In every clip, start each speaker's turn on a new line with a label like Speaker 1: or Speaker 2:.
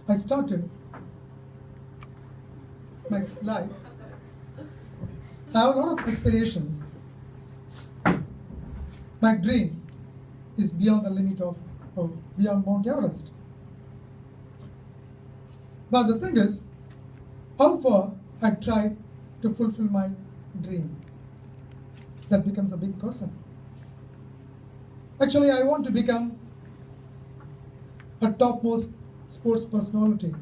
Speaker 1: I started my life, I have a lot of aspirations. My dream is beyond the limit of beyond Mount Everest. But the thing is, how far I tried to fulfill my dream? That becomes a big question. Actually, I want to become a topmost sports personality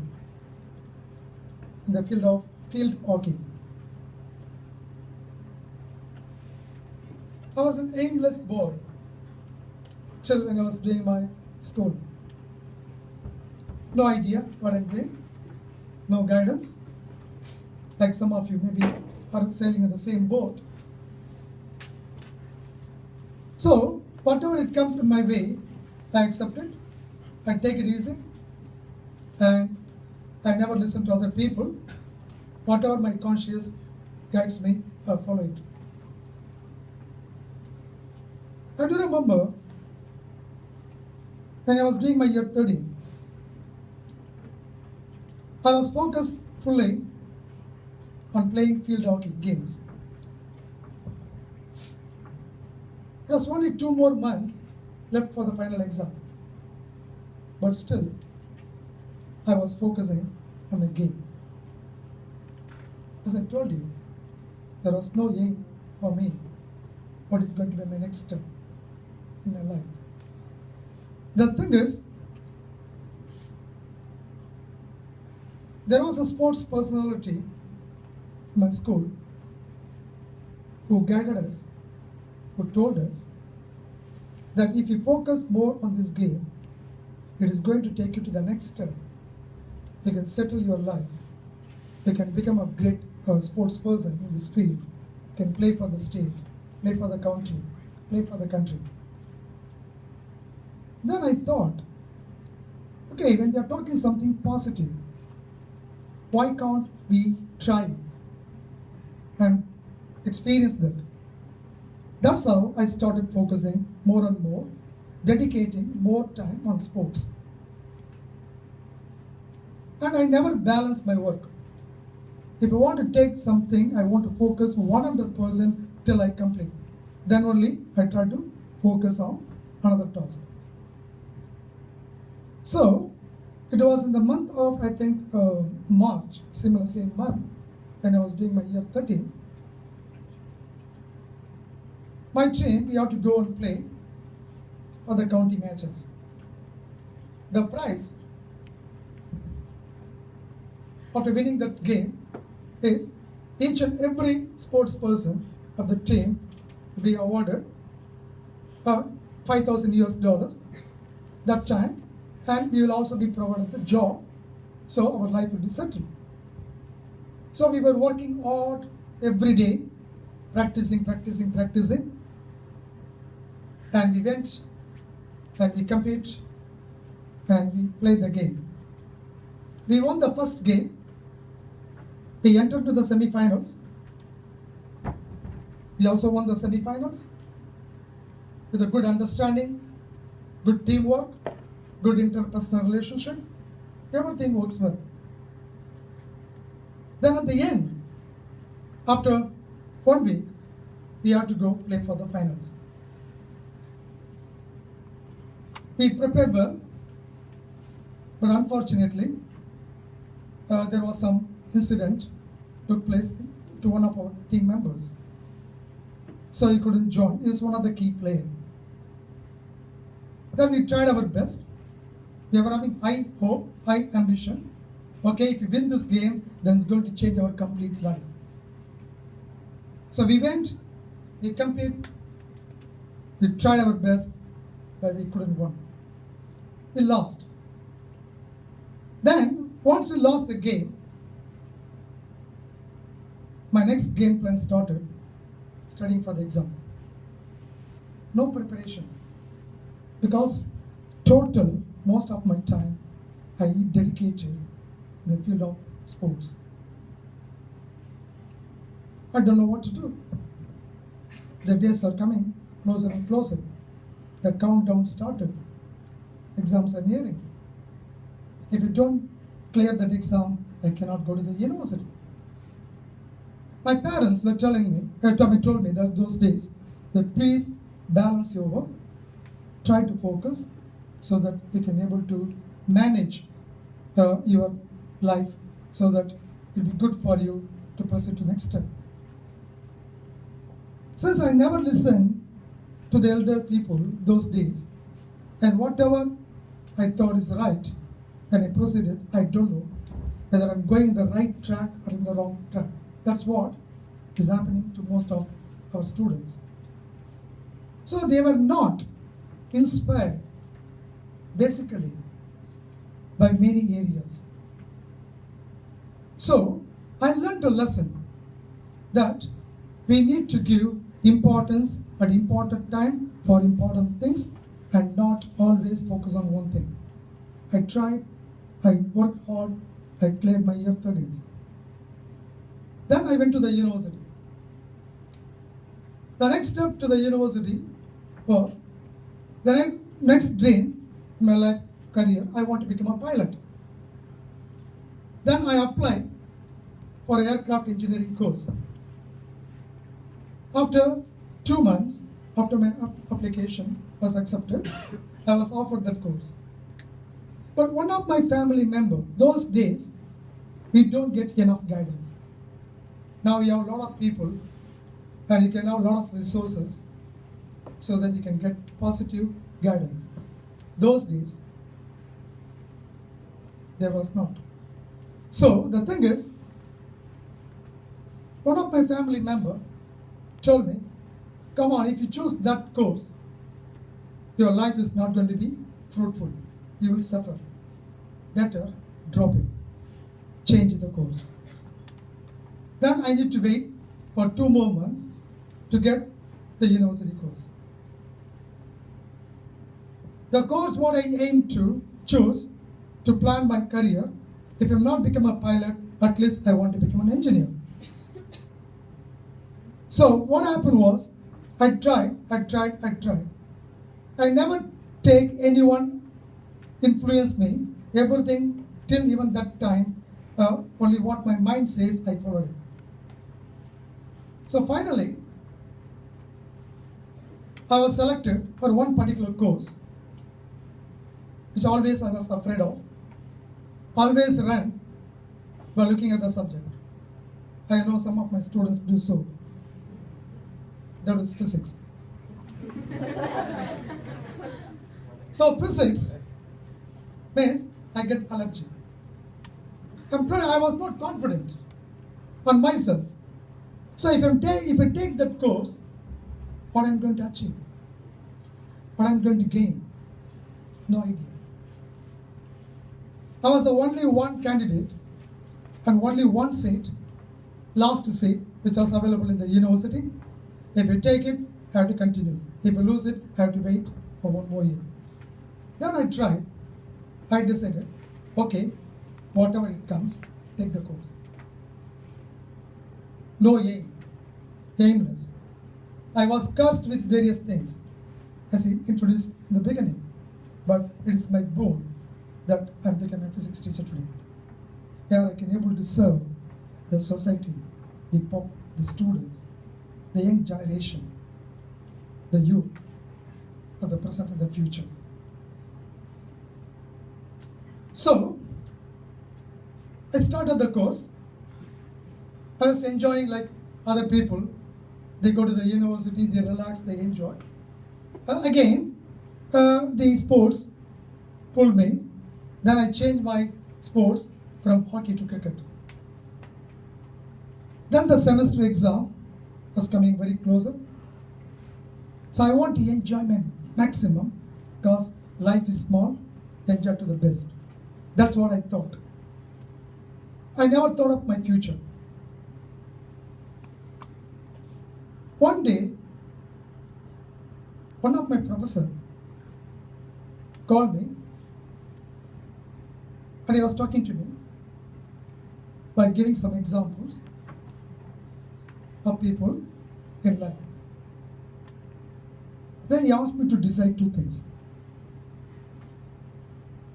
Speaker 1: in the field of field hockey. I was an aimless boy till when I was doing my school. No idea what I'm doing, no guidance. Like some of you maybe are sailing in the same boat. So, whatever it comes in my way, I accept it, I take it easy, and I never listen to other people. Whatever my conscience guides me, I follow it. I do remember when I was doing my year 13, I was focused fully on playing field hockey games. It was only 2 more months left for the final exam. But still, I was focusing on the game. As I told you, there was no aim for me. What is going to be my next step in my life? The thing is, there was a sports personality in my school who guided us, who told us that if you focus more on this game, it is going to take you to the next step. You can settle your life. You can become a great sports person in this field. You can play for the state, play for the county, play for the country. Then I thought, okay, when they are talking something positive, why can't we try and experience that? That's how I started focusing more and more, dedicating more time on sports. And I never balanced my work. If I want to take something, I want to focus 100% till I complete. Then only I try to focus on another task. So, it was in the month of, I think, March, same month, when I was doing my year 13. My team, we have to go and play for the county matches. The prize after winning that game is each and every sports person of the team will be awarded $5,000 that time, and we will also be provided the job, so our life will be settled. So we were working hard every day, practicing, and we went and we compete and we played the game. We won the first game. We entered to the semi-finals. We also won the semi-finals with a good understanding, good teamwork, good interpersonal relationship. Everything works well. Then at the end, after 1 week, we had to go play for the finals. We prepared well, but unfortunately, there was some incident took place to one of our team members. So he couldn't join. He was one of the key players. Then we tried our best. We were having high hope, high ambition. Okay, if we win this game, then it's going to change our complete life. So we went, we competed, we tried our best, but we couldn't win. We lost. Then, once we lost the game, my next game plan started, studying for the exam. No preparation. Because most of my time, I dedicated in the field of sports. I don't know what to do. The days are coming closer and closer. The countdown started. Exams are nearing. If you don't clear that exam, I cannot go to the university. My parents were told me that those days, that please balance your work, try to focus so that you can able to manage your life so that it will be good for you to proceed to next step. Since I never listened to the elder people those days, and whatever I thought is right, when I proceeded, I don't know whether I'm going in the right track or in the wrong track. That's what is happening to most of our students. So they were not inspired, basically, by many areas. So I learned a lesson that we need to give importance at important time for important things and not always focus on one thing. I tried, I worked hard, I cleared my year 13s. Then I went to the university. The next step to the university was the next dream in my life career, I want to become a pilot. Then I applied for an aircraft engineering course. After 2 months, after my application was accepted, I was offered that course. But one of my family members, those days, we don't get enough guidance. Now we have a lot of people and you can have a lot of resources so that you can get positive guidance. Those days, there was not. So the thing is, one of my family members told me, come on, if you choose that course, your life is not going to be fruitful. You will suffer. Better drop it. Change the course. Then I need to wait for 2 more months to get the university course. The course what I aim to choose to plan my career, if I'm not become a pilot, at least I want to become an engineer. So what happened was, I tried. I never take anyone influence me. Everything till even that time, only what my mind says, I followed it. So finally, I was selected for one particular course, which always I was afraid of. Always ran by looking at the subject. I know some of my students do so. That was physics. So physics means I get allergy. I was not confident on myself. So if I take that course, what I'm going to achieve? What I'm going to gain? No idea. I was the only one candidate and only one seat, last seat, which was available in the university. If you take it, I have to continue. If you lose it, I have to wait for 1 more year. Then I tried. I decided, okay, whatever it comes, take the course. No aim, aimless. I was cursed with various things, as he introduced in the beginning. But it is my boon that I have become a physics teacher today. Here I can able to serve the society, the students, the young generation, the youth of the present and the future. So, I started the course. I was enjoying like other people. They go to the university, they relax, they enjoy. Again, the sports pulled me. Then I changed my sports from hockey to cricket. Then the semester exam was coming very closer. So I want to enjoy my maximum because life is small, enjoy to the best. That's what I thought. I never thought of my future. One day, one of my professors called me and he was talking to me by giving some examples of people in life. Then he asked me to decide 2 things.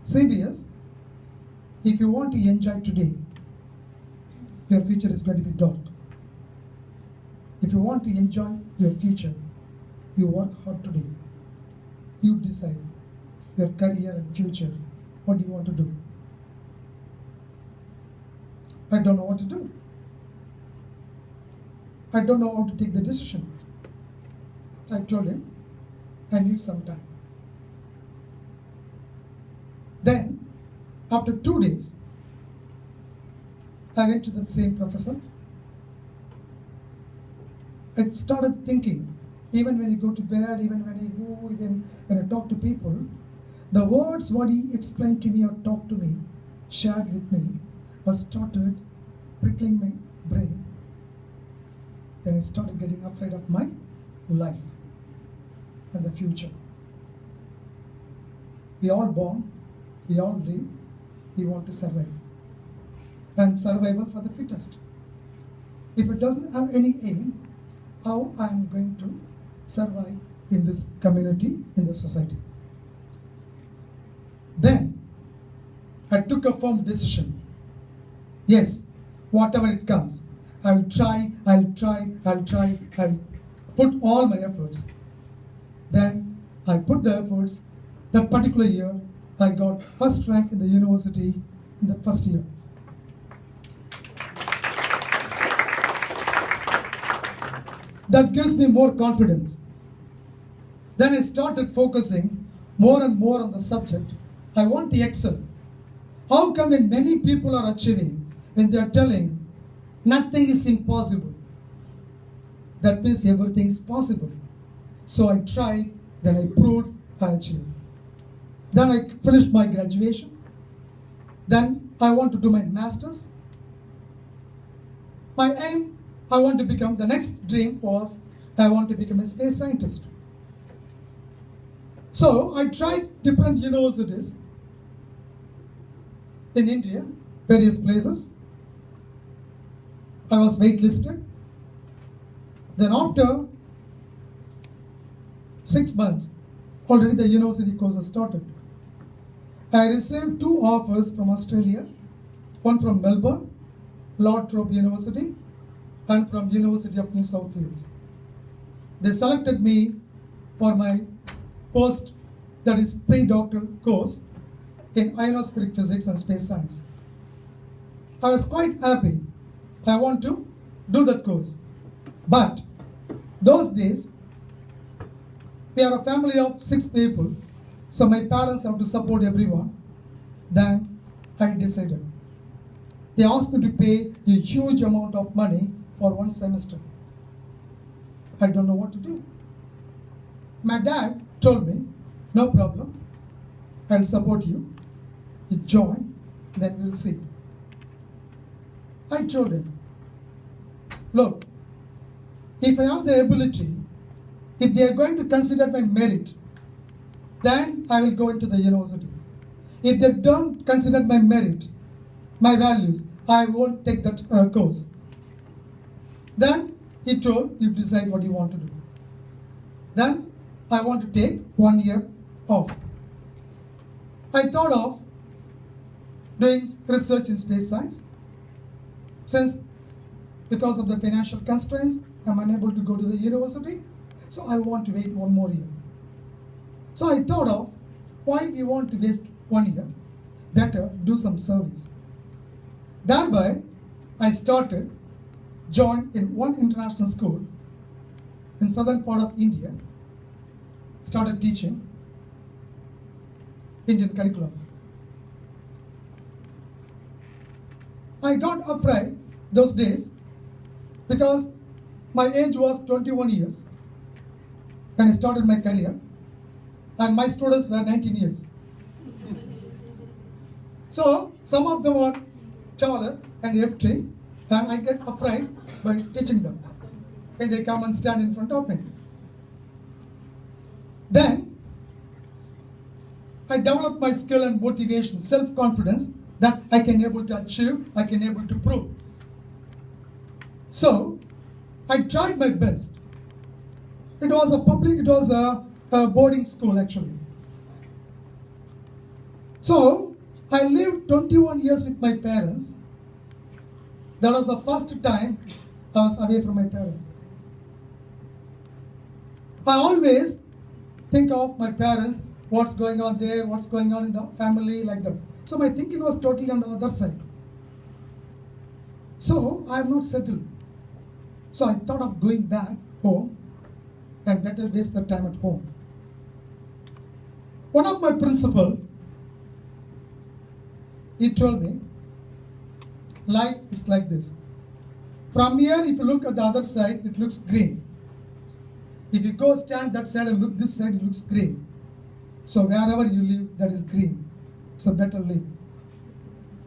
Speaker 1: CBS if you want to enjoy today, your future is going to be dark. If you want to enjoy your future, you work hard today. You decide your career and future. What do you want to do? I don't know what to do. I don't know how to take the decision. I told him, I need some time. Then, after 2 days, I went to the same professor. I started thinking, even when you go to bed, even when you move, even when I talk to people, the words what he explained to me or talked to me, shared with me, was started prickling my brain. Then I started getting afraid of my life and the future. We all born, we all live, we want to survive. And survival for the fittest. If it doesn't have any aim, how I am going to survive in this community, in the society? Then, I took a firm decision. Yes, whatever it comes, I'll put all my efforts. Then, I put the efforts. That particular year, I got first rank in the university in the first year. That gives me more confidence. Then I started focusing more and more on the subject. I want to excel. How come when many people are achieving, when they are telling nothing is impossible, that means everything is possible. So I tried, then I proved, I achieved. Then I finished my graduation. Then I want to do my master's. My aim, I want to become, the next dream was, I want to become a space scientist. So I tried different universities in India, various places. I was waitlisted. Then after 6 months, already the university course has started. I received 2 offers from Australia, one from Melbourne, Lord Trobe University, and from University of New South Wales. They selected me for my post, that is pre-doctoral course in ionospheric physics and space science. I was quite happy. I want to do that course. But those days, we are a family of 6 people, so my parents have to support everyone. Then I decided. They asked me to pay a huge amount of money for 1 semester. I don't know what to do. My dad told me, no problem, I'll support you. You join, then we'll see. I told him, look, if I have the ability, if they are going to consider my merit, then I will go into the university. If they don't consider my merit, my values, I won't take that course. Then he told, you decide what you want to do. Then I want to take 1 year off. I thought of doing research in space science. Since because of the financial constraints, I'm unable to go to the university, so I want to wait 1 more year. So I thought of, why we want to waste 1 year? Better do some service. Thereby, I joined in one international school in southern part of India, started teaching Indian curriculum. I got afraid those days because my age was 21 years when I started my career, and my students were 19 years. So some of them were taller and FT, and I get afraid by teaching them when they come and stand in front of me. Then I developed my skill and motivation, self-confidence that I can able to achieve, I can able to prove. So I tried my best. It was a boarding school actually. So I lived 21 years with my parents. That was the first time I was away from my parents. I always think of my parents, what's going on there, what's going on in the family, like that. So my thinking was totally on the other side. So I have not settled. So I thought of going back home and better waste the time at home. One of my principal, he told me, life is like this. From here, if you look at the other side, it looks green. If you go stand that side and look this side, it looks green. So wherever you live, that is green. So better live.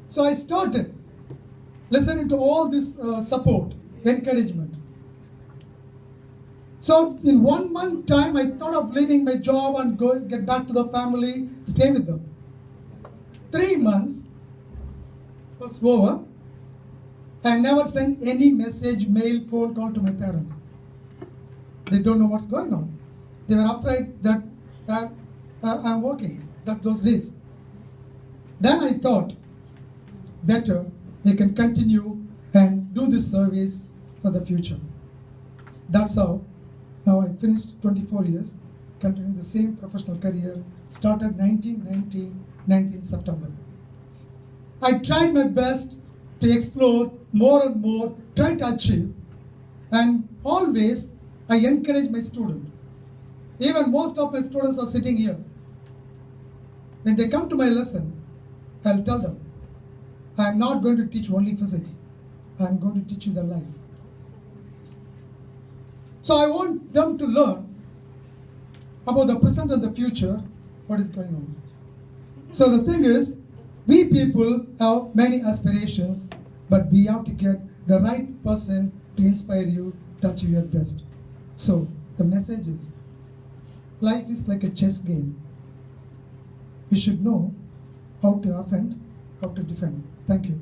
Speaker 1: So I started listening to all this support, encouragement. So in 1 month time, I thought of leaving my job and get back to the family, stay with them. 3 months was over. I never sent any message, mail, phone call to my parents. They don't know what's going on. They were afraid that I'm working those days. Then I thought, better we can continue and do this service for the future. That's how now I finished 24 years, continuing the same professional career, started 19 September. I tried my best to explore more and more, try to achieve, and always I encourage my students. Even most of my students are sitting here. When they come to my lesson, I'll tell them, I am not going to teach only physics. I am going to teach you the life. So I want them to learn about the present and the future, what is going on. So the thing is, we people have many aspirations, but we have to get the right person to inspire you to achieve your best. So the message is, life is like a chess game. You should know how to offend, how to defend. Thank you.